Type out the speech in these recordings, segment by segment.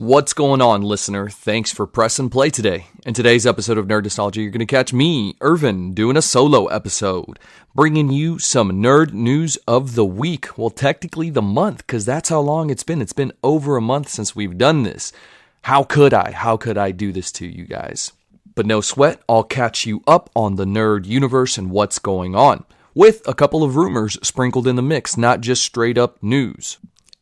What's going on, listener? Thanks for pressing play today. In today's episode of Nerd Nostalgia, you're going to catch me, Irvin, doing a solo episode, bringing you some nerd news of the week. Well, technically the month, because that's how long it's been. It's been over a month since we've done this. How could I do this to you guys? But no sweat, I'll catch you up on the nerd universe and what's going on, with a couple of rumors sprinkled in the mix, not just straight up news.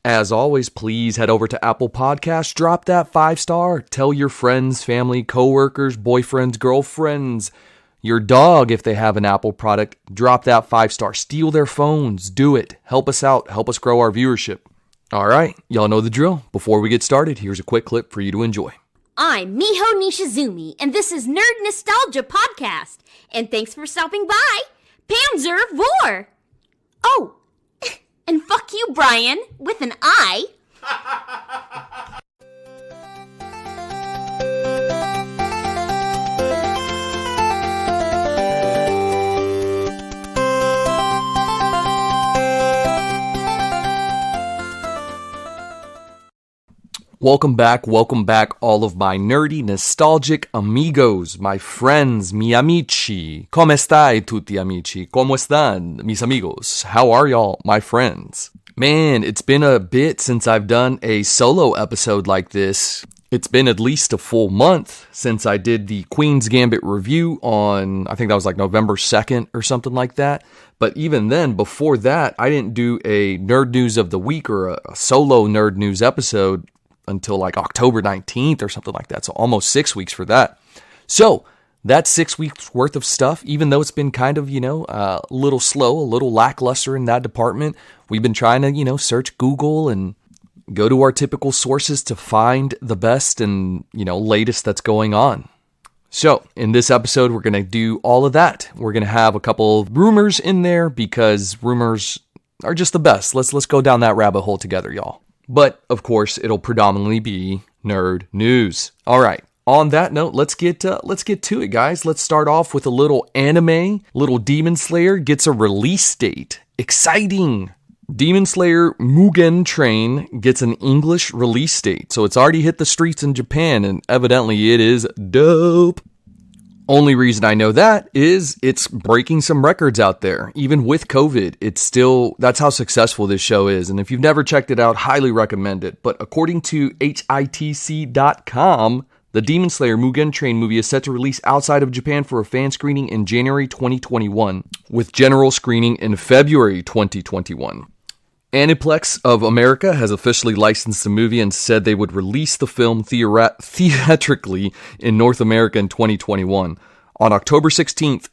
As always, please head over to Apple Podcasts, drop that 5-star, tell your friends, family, coworkers, boyfriends, girlfriends, your dog, if they have an Apple product, drop that 5-star, steal their phones, do it, help us out, help us grow our viewership. All right, y'all know the drill. Before we get started, here's a quick clip for you to enjoy. I'm Miho Nishizumi, and this is Nerd Nostalgia Podcast, and thanks for stopping by, Panzer Vor! Oh! And fuck you, Brian, with an I. Welcome back, all of my nerdy, nostalgic amigos, my friends, mi amici. Come stai tutti amici? Como están, mis amigos? How are y'all, my friends? Man, it's been a bit since I've done a solo episode like this. It's been at least a full month since I did the Queen's Gambit review on, I think that was like November 2nd or something like that. But even then, before that, I didn't do a Nerd News of the Week or a solo Nerd News episode until like October 19th or something like that. So almost 6 weeks for that. So that's 6 weeks worth of stuff, even though it's been kind of, a little slow, a little lackluster in that department. We've been trying to, search Google and go to our typical sources to find the best and, latest that's going on. So in this episode, we're going to do all of that. We're going to have a couple of rumors in there because rumors are just the best. Let's go down that rabbit hole together, y'all. But, of course, it'll predominantly be nerd news. All right, on that note, let's get to it, guys. Let's start off with a little anime. Little Demon Slayer gets a release date. Exciting! Demon Slayer Mugen Train gets an English release date. So it's already hit the streets in Japan, and evidently it is dope. Only reason I know that is it's breaking some records out there. Even with COVID, that's how successful this show is. And if you've never checked it out, highly recommend it. But according to HITC.com, the Demon Slayer Mugen Train movie is set to release outside of Japan for a fan screening in January 2021, with general screening in February 2021. Aniplex of America has officially licensed the movie and said they would release the film theatrically in North America in 2021. On October 16th,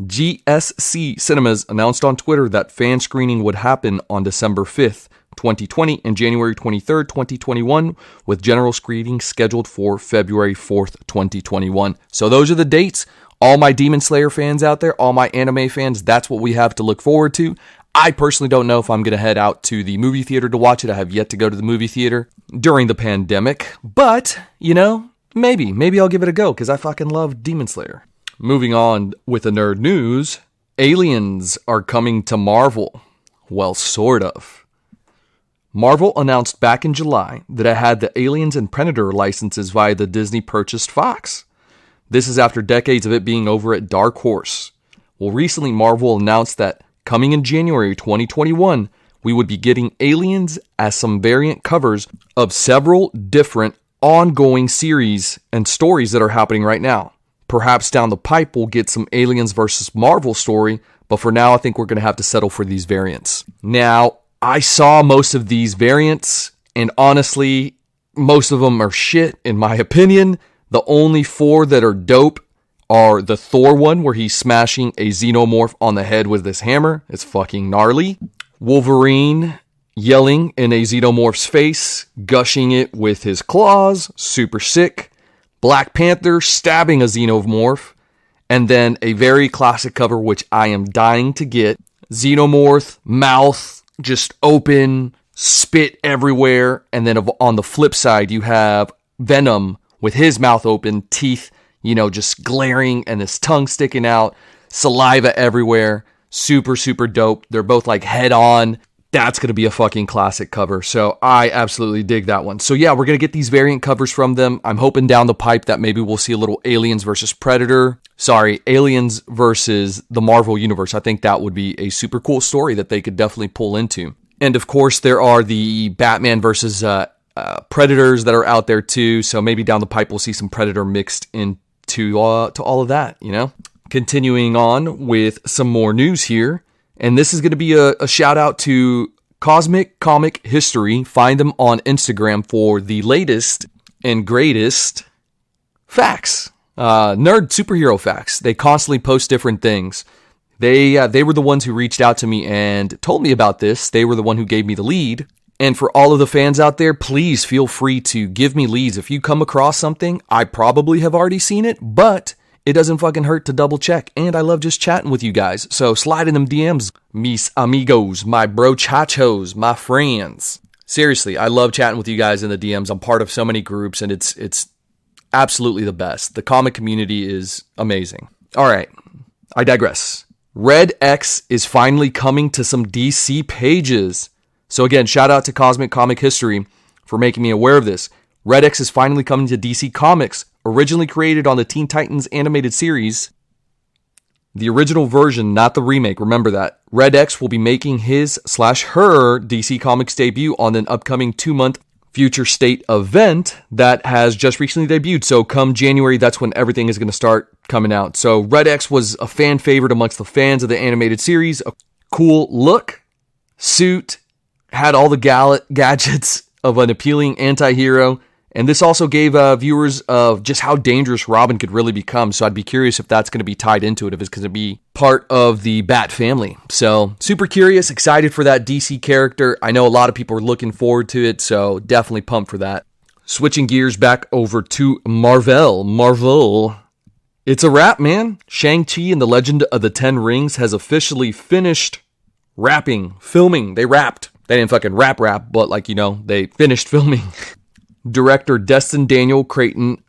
GSC Cinemas announced on Twitter that fan screening would happen on December 5th, 2020 and January 23rd, 2021, with general screening scheduled for February 4th, 2021. So those are the dates. All my Demon Slayer fans out there, all my anime fans, that's what we have to look forward to. I personally don't know if I'm going to head out to the movie theater to watch it. I have yet to go to the movie theater during the pandemic. But, maybe I'll give it a go because I fucking love Demon Slayer. Moving on with the nerd news, Aliens are coming to Marvel. Well, sort of. Marvel announced back in July that it had the Aliens and Predator licenses via the Disney-purchased Fox. This is after decades of it being over at Dark Horse. Well, recently Marvel announced that coming in January 2021, we would be getting Aliens as some variant covers of several different ongoing series and stories that are happening right now. Perhaps down the pipe we'll get some Aliens versus Marvel story, but for now I think we're going to have to settle for these variants. Now, I saw most of these variants, and honestly, most of them are shit in my opinion. The only 4 that are dope are the Thor one where he's smashing a xenomorph on the head with this hammer. It's fucking gnarly. Wolverine yelling in a xenomorph's face, gushing it with his claws. Super sick. Black Panther stabbing a xenomorph. And then a very classic cover which I am dying to get. Xenomorph, mouth just open, spit everywhere. And then on the flip side you have Venom with his mouth open, teeth just glaring and his tongue sticking out, saliva everywhere. Super, super dope. They're both like head on. That's going to be a fucking classic cover. So I absolutely dig that one. So yeah, we're going to get these variant covers from them. I'm hoping down the pipe that maybe we'll see a little Aliens versus Aliens versus the Marvel Universe. I think that would be a super cool story that they could definitely pull into. And of course, there are the Batman versus Predators that are out there too. So maybe down the pipe, we'll see some Predator mixed into to all of that, you know? Continuing on with some more news here. And this is going to be a shout out to Cosmic Comic History. Find them on Instagram for the latest and greatest facts. Nerd superhero facts. They constantly post different things. They were the ones who reached out to me and told me about this. They were the one who gave me the lead. And for all of the fans out there, please feel free to give me leads. If you come across something, I probably have already seen it, but it doesn't fucking hurt to double check. And I love just chatting with you guys. So slide in them DMs, mis amigos, my brochachos, my friends. Seriously, I love chatting with you guys in the DMs. I'm part of so many groups, and it's absolutely the best. The comic community is amazing. All right, I digress. Red X is finally coming to some DC pages. So again, shout out to Cosmic Comic History for making me aware of this. Red X is finally coming to DC Comics. Originally created on the Teen Titans animated series, the original version, not the remake, remember that. Red X will be making his/her DC Comics debut on an upcoming 2-month Future State event that has just recently debuted. So come January, that's when everything is going to start coming out. So Red X was a fan favorite amongst the fans of the animated series. A cool look, suit, had all the gadgets of an appealing anti-hero. And this also gave viewers of just how dangerous Robin could really become. So I'd be curious if that's going to be tied into it, if it's going to be part of the Bat family. So super curious, excited for that DC character. I know a lot of people are looking forward to it, so definitely pumped for that. Switching gears back over to Marvel. It's a wrap, man. Shang-Chi and the Legend of the Ten Rings has officially finished filming. They wrapped. They didn't fucking rap, but they finished filming. Director Destin Daniel Cretton,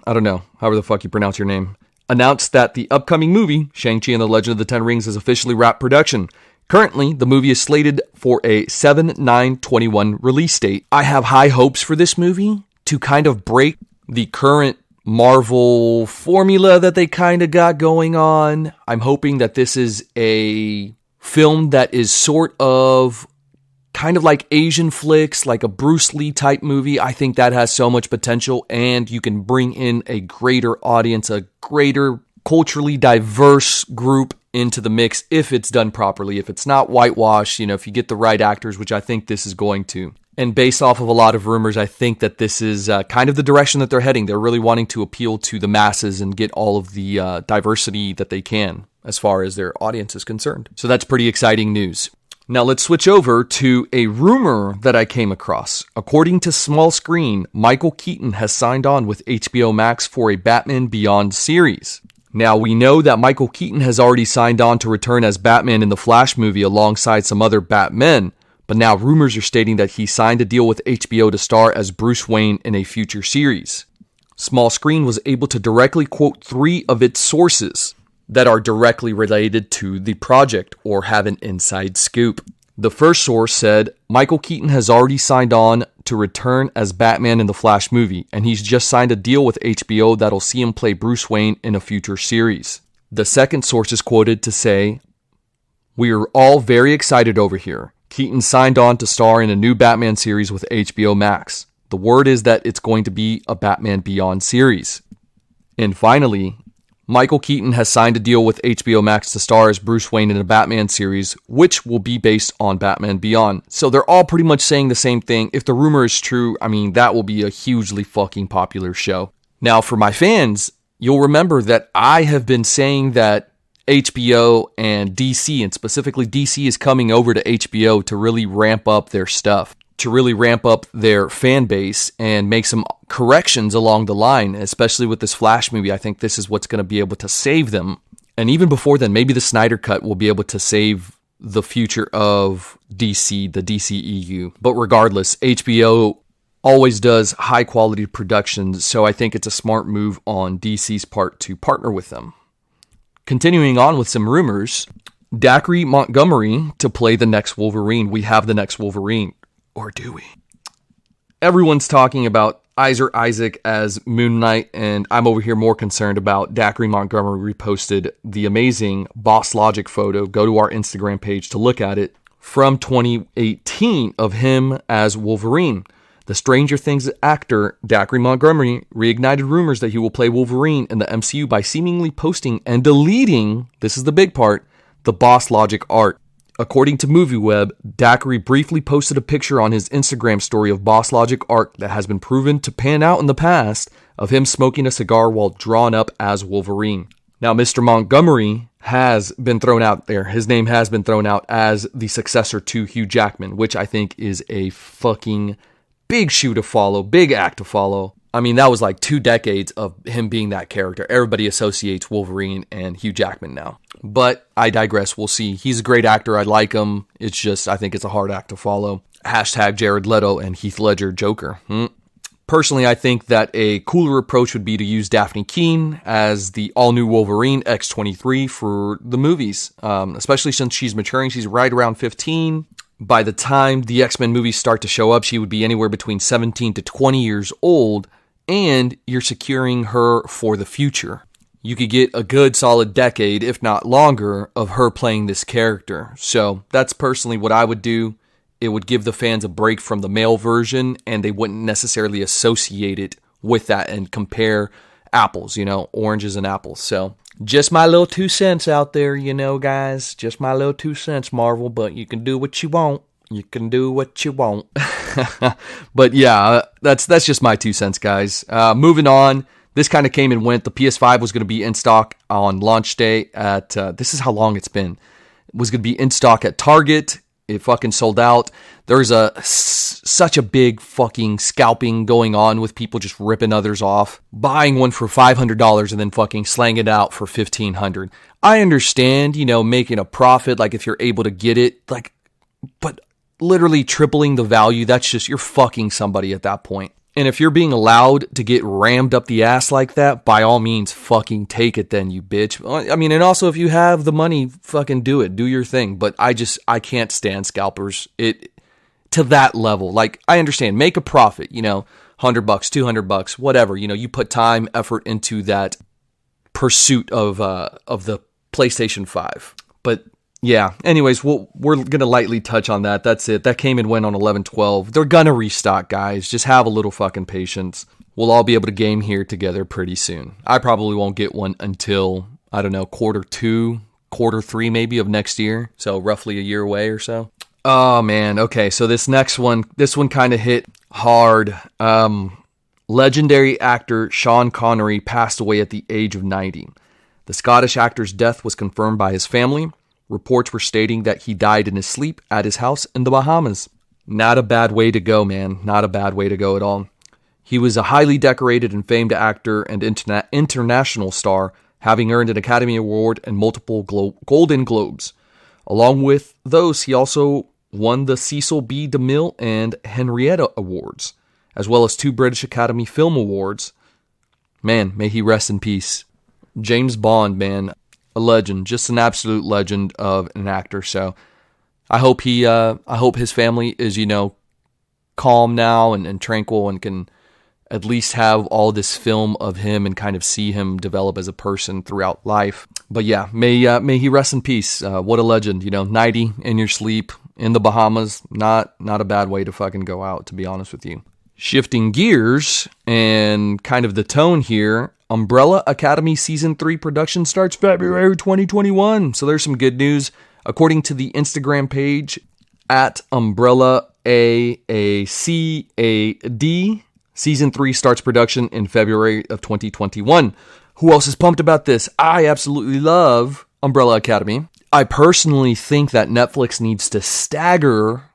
I don't know, however the fuck you pronounce your name, announced that the upcoming movie, Shang-Chi and the Legend of the Ten Rings, has officially wrapped production. Currently, the movie is slated for a 7/9/21 release date. I have high hopes for this movie to kind of break the current Marvel formula that they kind of got going on. I'm hoping that this is a film that is sort of kind of like Asian flicks, like a Bruce Lee type movie. I think that has so much potential, and you can bring in a greater audience, a greater culturally diverse group into the mix if it's done properly. If it's not whitewash, if you get the right actors, which I think this is going to. And based off of a lot of rumors, I think that this is kind of the direction that they're heading. They're really wanting to appeal to the masses and get all of the diversity that they can as far as their audience is concerned. So that's pretty exciting news. Now let's switch over to a rumor that I came across. According to Small Screen, Michael Keaton has signed on with HBO Max for a Batman Beyond series. Now we know that Michael Keaton has already signed on to return as Batman in the Flash movie alongside some other Batmen, but now rumors are stating that he signed a deal with HBO to star as Bruce Wayne in a future series. Small Screen was able to directly quote 3 of its sources that are directly related to the project or have an inside scoop. The first source said, Michael Keaton has already signed on to return as Batman in the Flash movie, and he's just signed a deal with HBO that'll see him play Bruce Wayne in a future series. The second source is quoted to say, we are all very excited over here. Keaton signed on to star in a new Batman series with HBO Max. The word is that it's going to be a Batman Beyond series. And finally, Michael Keaton has signed a deal with HBO Max to star as Bruce Wayne in a Batman series, which will be based on Batman Beyond. So they're all pretty much saying the same thing. If the rumor is true, that will be a hugely fucking popular show. Now, for my fans, you'll remember that I have been saying that HBO and DC, and specifically DC, is coming over to HBO to really ramp up their stuff, to really ramp up their fan base and make some corrections along the line, especially with this Flash movie. I think this is what's going to be able to save them. And even before then, maybe the Snyder Cut will be able to save the future of DC, the DCEU. But regardless, HBO always does high quality productions, so I think it's a smart move on DC's part to partner with them. Continuing on with some rumors, Dacre Montgomery to play the next Wolverine. We have the next Wolverine. Or do we? Everyone's talking about Isaac as Moon Knight, and I'm over here more concerned about Dacre Montgomery reposted the amazing Boss Logic photo. Go to our Instagram page to look at it, from 2018 of him as Wolverine. The Stranger Things actor Dacre Montgomery reignited rumors that he will play Wolverine in the MCU by seemingly posting and deleting, this is the big part, the Boss Logic art. According to MovieWeb, Dacre briefly posted a picture on his Instagram story of Boss Logic art that has been proven to pan out in the past of him smoking a cigar while drawn up as Wolverine. Now, Mr. Montgomery has been thrown out there. His name has been thrown out as the successor to Hugh Jackman, which I think is a fucking big shoe to follow, big act to follow. I mean, that was like 2 decades of him being that character. Everybody associates Wolverine and Hugh Jackman now. But I digress. We'll see. He's a great actor. I like him. It's just, I think it's a hard act to follow. Hashtag Jared Leto and Heath Ledger Joker. Personally, I think that a cooler approach would be to use Daphne Keane as the all-new Wolverine X-23 for the movies, especially since she's maturing. She's right around 15. By the time the X-Men movies start to show up, she would be anywhere between 17 to 20 years old, and you're securing her for the future. You could get a good solid decade, if not longer, of her playing this character. So that's personally what I would do. It would give the fans a break from the male version, and they wouldn't necessarily associate it with that and compare apples, oranges and apples. So just my little 2 cents out there, guys. Just my little 2 cents, Marvel, but you can do what you want. You can do what you want. But yeah, that's just my 2 cents, guys. Moving on. This kind of came and went. The PS5 was going to be in stock on launch day at, this is how long it's been. It was going to be in stock at Target. It fucking sold out. There's such a big fucking scalping going on with people just ripping others off. Buying one for $500 and then fucking slaying it out for $1,500. I understand, making a profit, like if you're able to get it, but literally tripling the value, that's just, you're fucking somebody at that point. And if you're being allowed to get rammed up the ass like that, by all means, fucking take it then, you bitch. I mean, and also if you have the money, fucking do it. Do your thing. But I can't stand scalpers to that level. Like, I understand, make a profit, $100, $200, whatever. You put time, effort into that pursuit of the PlayStation 5. But yeah, anyways, we're going to lightly touch on that. That's it. That came and went on 11/12. They're going to restock, guys. Just have a little fucking patience. We'll all be able to game here together pretty soon. I probably won't get one until, I don't know, Q2, Q3 maybe of next year. So roughly a year away or so. Oh, man. Okay, so this next one, kind of hit hard. Legendary actor Sean Connery passed away at the age of 90. The Scottish actor's death was confirmed by his family. Reports were stating that he died in his sleep at his house in the Bahamas. Not a bad way to go, man. Not a bad way to go at all. He was a highly decorated and famed actor and international star, having earned an Academy Award and multiple Golden Globes. Along with those, he also won the Cecil B. DeMille and Henrietta Awards, as well as 2 British Academy Film Awards. Man, may he rest in peace. James Bond, man. A legend, just an absolute legend of an actor. So I hope his family is, calm now and tranquil and can at least have all this film of him and kind of see him develop as a person throughout life. But yeah, may he rest in peace. What a legend, 90 in your sleep in the Bahamas. Not a bad way to fucking go out, to be honest with you. Shifting gears and kind of the tone here, Umbrella Academy Season 3 production starts February 2021. So there's some good news. According to the Instagram page at Umbrella AACAD, Season 3 starts production in February of 2021. Who else is pumped about this? I absolutely love Umbrella Academy. I personally think that Netflix needs to stagger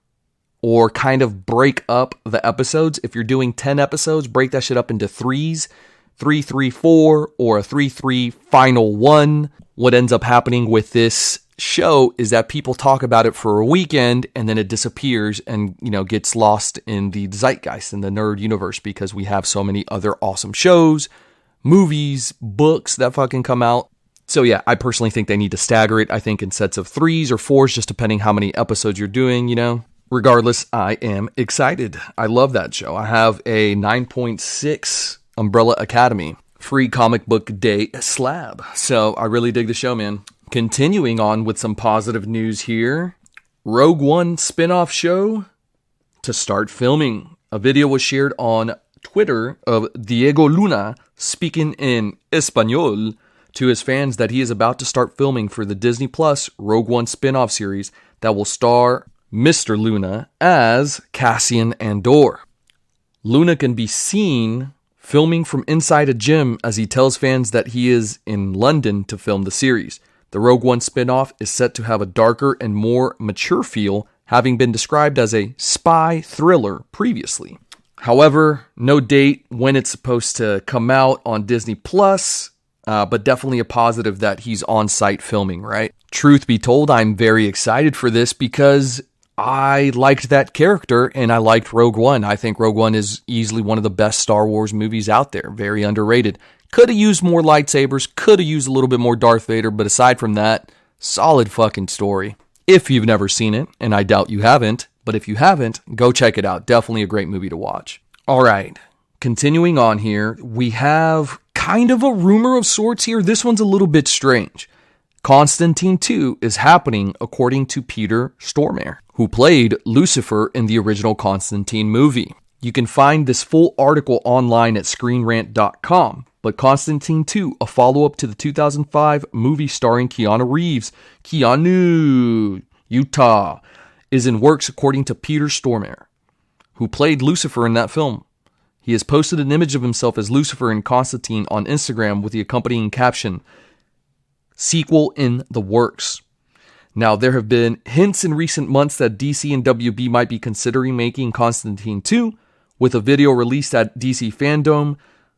or kind of break up the episodes. If you're doing 10 episodes, break that shit up into 3s. 3-3-4 or a 3-3 final one. What ends up happening with this show is that people talk about it for a weekend and then it disappears and, gets lost in the zeitgeist, in the nerd universe, because we have so many other awesome shows, movies, books that fucking come out. So yeah, I personally think they need to stagger it, I think in sets of 3s or 4s, just depending how many episodes you're doing, you know. Regardless, I am excited. I love that show. I have a 9.6 Umbrella Academy free comic book day slab. So I really dig the show, man. Continuing on with some positive news here. Rogue One spin-off show to start filming. A video was shared on Twitter of Diego Luna speaking in Espanol to his fans that he is about to start filming for the Disney Plus Rogue One spin-off series that will star Mr. Luna as Cassian Andor. Luna can be seen filming from inside a gym as he tells fans that he is in London to film the series. The Rogue One spin-off is set to have a darker and more mature feel, having been described as a spy thriller previously. However, no date when it's supposed to come out on Disney Plus, but definitely a positive that he's on site filming, right? Truth be told, I'm very excited for this because I liked that character and I liked Rogue One. I think Rogue One is easily one of the best Star Wars movies out there. Very underrated. Could have used more lightsabers, could have used a little bit more Darth Vader, but aside from that, solid fucking story. If you've never seen it, and I doubt you haven't, but if you haven't, go check it out. Definitely a great movie to watch. All right, continuing on here, we have kind of a rumor of sorts here. This one's a little bit strange. Constantine 2 is happening according to Peter Stormare, who played Lucifer in the original Constantine movie. You can find this full article online at screenrant.com, but Constantine 2, a follow-up to the 2005 movie starring Keanu Reeves, Keanu, Utah, is in works according to Peter Stormare, who played Lucifer in that film. He has posted an image of himself as Lucifer in Constantine on Instagram with the accompanying caption, "Sequel in the works." Now, there have been hints in recent months that DC and WB might be considering making Constantine 2, with a video released at DC Fandom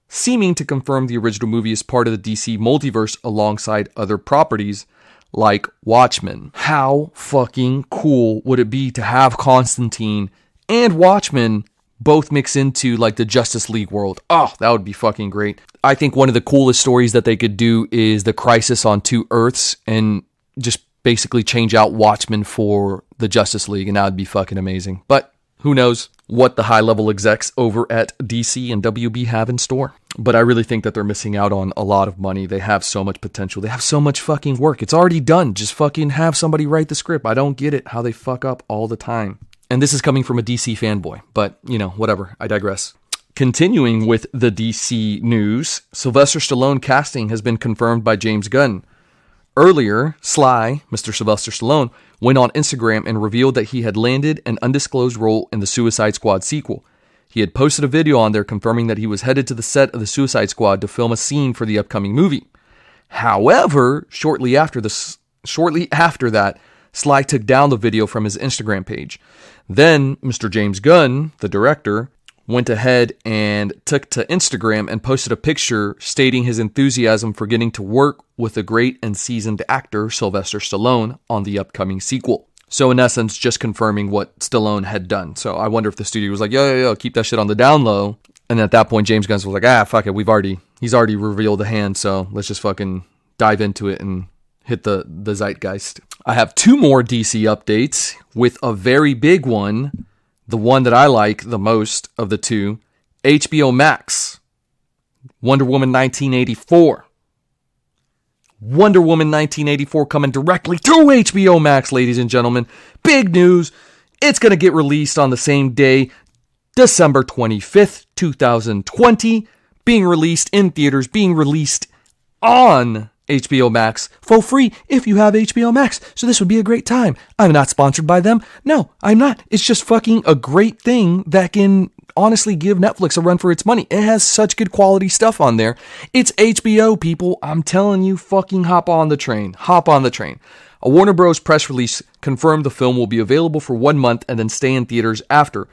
seeming to confirm the original movie is part of the DC multiverse alongside other properties like Watchmen. How fucking cool would it be to have Constantine and Watchmen both mix into like the Justice League world? Oh, that would be fucking great. I think one of the coolest stories that they could do is the Crisis on Two Earths and just basically change out Watchmen for the Justice League, and that would be fucking amazing. But who knows what the high-level execs over at DC and WB have in store. But I really think that they're missing out on a lot of money. They have so much potential. They have so much fucking work. It's already done. Just fucking have somebody write the script. I don't get it, how they fuck up all the time. And this is coming from a DC fanboy. But, you know, whatever. I digress. Continuing with the DC news, Sylvester Stallone casting has been confirmed by James Gunn. Earlier, Sly, Mr. Sylvester Stallone, went on Instagram and revealed that he had landed an undisclosed role in the Suicide Squad sequel. He had posted a video on there confirming that he was headed to the set of the Suicide Squad to film a scene for the upcoming movie. However, shortly after that, Sly took down the video from his Instagram page. Then, Mr. James Gunn, the director, went ahead and took to Instagram and posted a picture stating his enthusiasm for getting to work with the great and seasoned actor Sylvester Stallone on the upcoming sequel. So in essence, just confirming what Stallone had done. So I wonder if the studio was like, yo, keep that shit on the down low. And at that point, James Gunn was like, fuck it, he's already revealed the hand, so let's just fucking dive into it and hit the zeitgeist. I have 2 more DC updates with a very big one. The one that I like the most of the 2, HBO Max, Wonder Woman 1984. Wonder Woman 1984 coming directly to HBO Max, ladies and gentlemen. Big news. It's going to get released on the same day, December 25th, 2020. Being released in theaters, being released on HBO Max for free if you have HBO Max. So this would be a great time. I'm not sponsored by them. No, I'm not. It's just fucking a great thing that can honestly give Netflix a run for its money. It has such good quality stuff on there. It's HBO, people. I'm telling you, fucking hop on the train. Hop on the train. A Warner Bros. Press release confirmed the film will be available for 1 month and then stay in theaters after.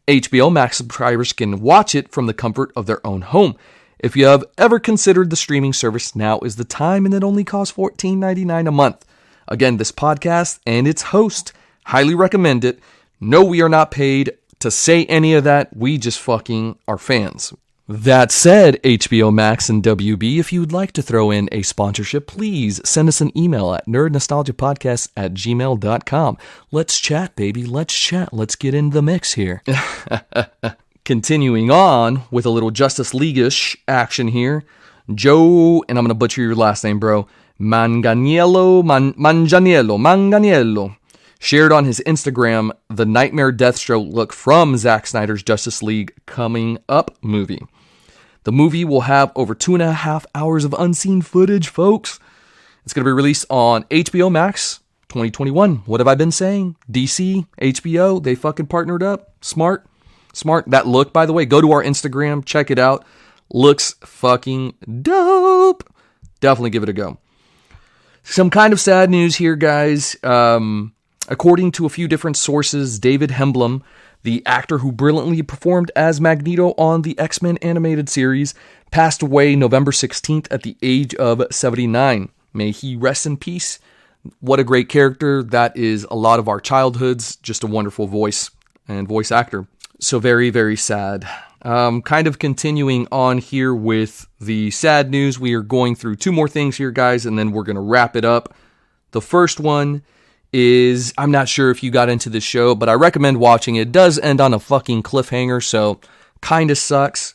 HBO Max subscribers can watch it from the comfort of their own home. If you have ever considered the streaming service, now is the time, and it only costs $14.99 a month. Again, this podcast and its host highly recommend it. No, we are not paid to say any of that. We just fucking are fans. That said, HBO Max and WB, if you would like to throw in a sponsorship, please send us an email at nerdnostalgiapodcast@gmail.com. Let's chat, baby. Let's chat. Let's get in the mix here. Continuing on with a little Justice League-ish action here. Joe, and I'm going to butcher your last name, bro, Manganiello, shared on his Instagram the Nightmare Deathstroke look from Zack Snyder's Justice League Coming Up movie. The movie will have over 2.5 hours of unseen footage, folks. It's going to be released on HBO Max 2021. What have I been saying? DC, HBO, they fucking partnered up. Smart. That look, by the way, go to our Instagram, check it out. Looks fucking dope. Definitely give it a go. Some kind of sad news here, guys. According to a few different sources, David Hemblum, the actor who brilliantly performed as Magneto on the X-Men animated series, passed away November 16th at the age of 79. May he rest in peace. What a great character. That is a lot of our childhoods. Just a wonderful voice and voice actor. So very, very sad. Kind of continuing on here with the sad news. We are going through two more things here, guys, and then we're going to wrap it up. The first one is, I'm not sure if you got into this show, but I recommend watching it. It does end on a fucking cliffhanger, so kind of sucks.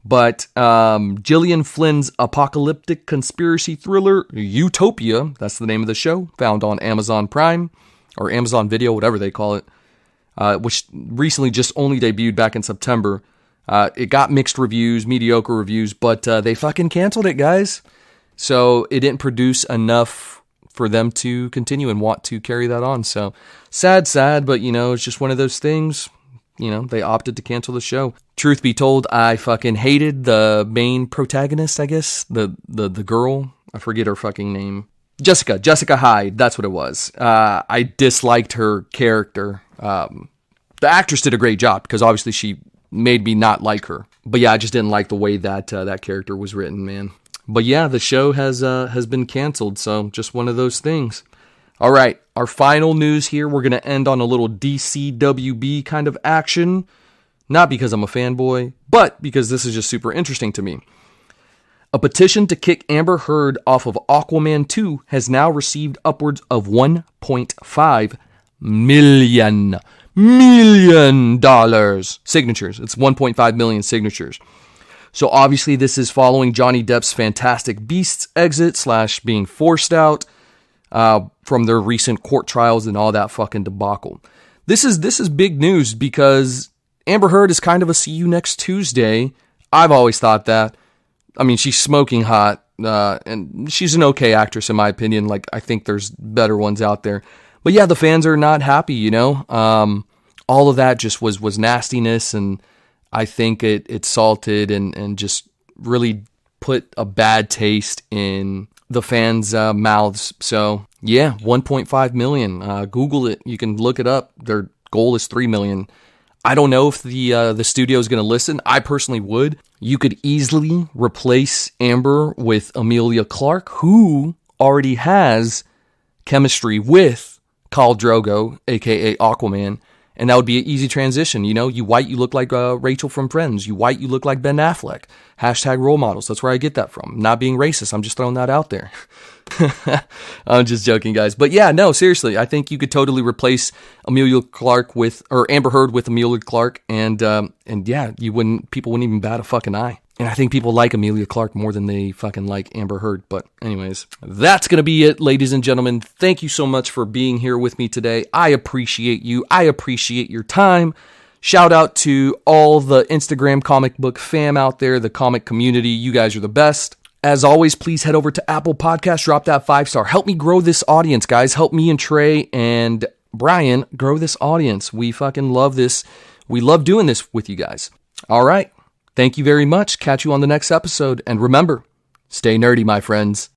But Gillian Flynn's apocalyptic conspiracy thriller, Utopia, that's the name of the show, found on Amazon Prime, or Amazon Video, whatever they call it, which recently just only debuted back in September. It got mixed reviews, mediocre reviews, but they fucking canceled it, guys. So it didn't produce enough for them to continue and want to carry that on. So sad, but it's just one of those things. They opted to cancel the show. Truth be told, I fucking hated the main protagonist, I guess. The girl. I forget her fucking name. Jessica Hyde. That's what it was. I disliked her character. The actress did a great job because obviously she made me not like her. But yeah, I just didn't like the way that that character was written, man. But yeah, the show has been canceled, so just one of those things. All right, our final news here. We're going to end on a little DCWB kind of action. Not because I'm a fanboy, but because this is just super interesting to me. A petition to kick Amber Heard off of Aquaman 2 has now received upwards of $1.5 million signatures. It's 1.5 million signatures. So obviously this is following Johnny Depp's Fantastic Beasts exit / being forced out from their recent court trials and all that fucking debacle. This is big news because Amber Heard is kind of a see you next Tuesday. I've always thought that. I mean, she's smoking hot, and she's an okay actress in my opinion. Like, I think there's better ones out there. But yeah, the fans are not happy, all of that just was nastiness, and I think it salted and just really put a bad taste in the fans' mouths. So yeah, 1.5 million. Google it. You can look it up. Their goal is 3 million. I don't know if the studio is going to listen. I personally would. You could easily replace Amber with Emilia Clarke, who already has chemistry with Khal Drogo, aka Aquaman. And that would be an easy transition. You white, you look like Rachel from Friends. You white, you look like Ben Affleck. # role models. That's where I get that from. Not being racist. I'm just throwing that out there. I'm just joking, guys. But yeah, no, seriously. I think you could totally replace Amber Heard with Emilia Clarke. And yeah, people wouldn't even bat a fucking eye. And I think people like Emilia Clarke more than they fucking like Amber Heard. But anyways, that's going to be it, ladies and gentlemen. Thank you so much for being here with me today. I appreciate you. I appreciate your time. Shout out to all the Instagram comic book fam out there, the comic community. You guys are the best. As always, please head over to Apple Podcasts, drop that 5-star. Help me grow this audience, guys. Help me and Trey and Brian grow this audience. We fucking love this. We love doing this with you guys. All right. Thank you very much. Catch you on the next episode. And remember, stay nerdy, my friends.